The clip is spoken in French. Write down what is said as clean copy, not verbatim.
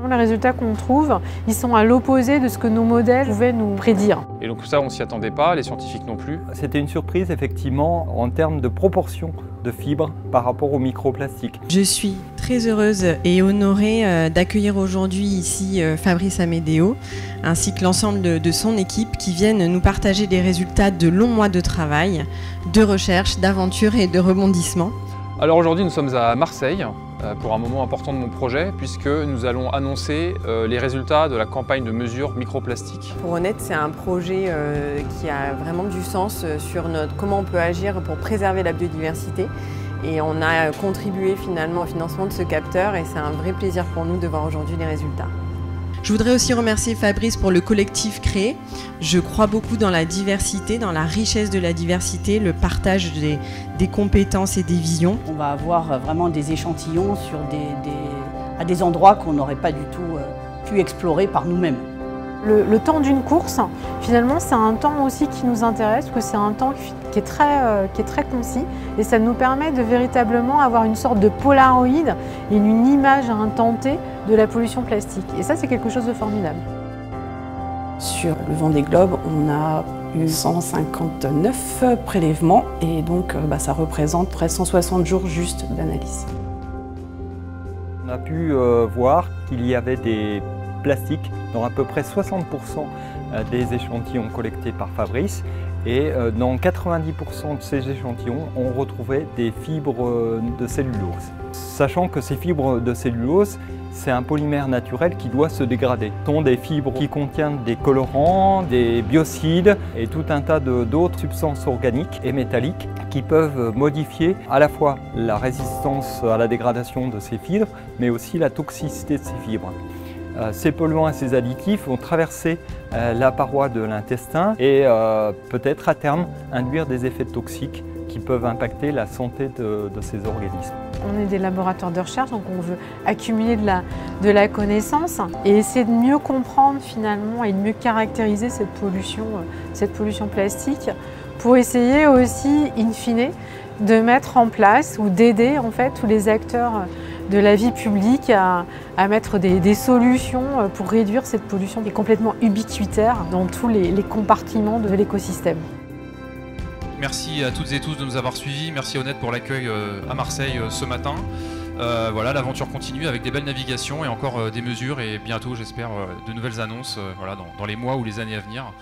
Les résultats qu'on trouve, ils sont à l'opposé de ce que nos modèles pouvaient nous prédire. Et donc ça, on ne s'y attendait pas, les scientifiques non plus. C'était une surprise effectivement en termes de proportion de fibres par rapport au microplastique. Je suis très heureuse et honorée d'accueillir aujourd'hui ici Fabrice Amedeo ainsi que l'ensemble de son équipe qui viennent nous partager des résultats de longs mois de travail, de recherche, d'aventure et de rebondissement. Alors aujourd'hui, nous sommes à Marseille pour un moment important de mon projet puisque nous allons annoncer les résultats de la campagne de mesure microplastique. Pour Honnête, c'est un projet qui a vraiment du sens sur comment on peut agir pour préserver la biodiversité. Et on a contribué finalement au financement de ce capteur et c'est un vrai plaisir pour nous de voir aujourd'hui les résultats. Je voudrais aussi remercier Fabrice pour le collectif créé. Je crois beaucoup dans la diversité, dans la richesse de la diversité, le partage des compétences et des visions. On va avoir vraiment des échantillons sur à des endroits qu'on n'aurait pas du tout pu explorer par nous-mêmes. Le temps d'une course, finalement, c'est un temps aussi qui nous intéresse, parce que c'est un temps qui est très concis et ça nous permet de véritablement avoir une sorte de polaroïde et une image à un temps T de la pollution plastique. Et ça, c'est quelque chose de formidable. Sur le Vendée Globe, on a eu 159 prélèvements et donc ça représente près de 160 jours juste d'analyse. On a pu voir qu'il y avait des plastiques dans à peu près 60% des échantillons collectés par Fabrice et dans 90% de ces échantillons on retrouvait des fibres de cellulose. Sachant que ces fibres de cellulose, c'est un polymère naturel qui doit se dégrader. Ce sont des fibres qui contiennent des colorants, des biocides et tout un tas d'autres substances organiques et métalliques qui peuvent modifier à la fois la résistance à la dégradation de ces fibres mais aussi la toxicité de ces fibres. Ces polluants et ces additifs vont traverser la paroi de l'intestin et peut-être à terme induire des effets toxiques qui peuvent impacter la santé de ces organismes. On est des laboratoires de recherche, donc on veut accumuler de la connaissance et essayer de mieux comprendre finalement et de mieux caractériser cette pollution plastique pour essayer aussi, in fine, de mettre en place ou d'aider en fait tous les acteurs de la vie publique à mettre des solutions pour réduire cette pollution qui est complètement ubiquitaire dans tous les compartiments de l'écosystème. Merci à toutes et tous de nous avoir suivis, merci Honnête pour l'accueil à Marseille ce matin. Voilà, l'aventure continue avec des belles navigations et encore des mesures et bientôt j'espère de nouvelles annonces dans les mois ou les années à venir.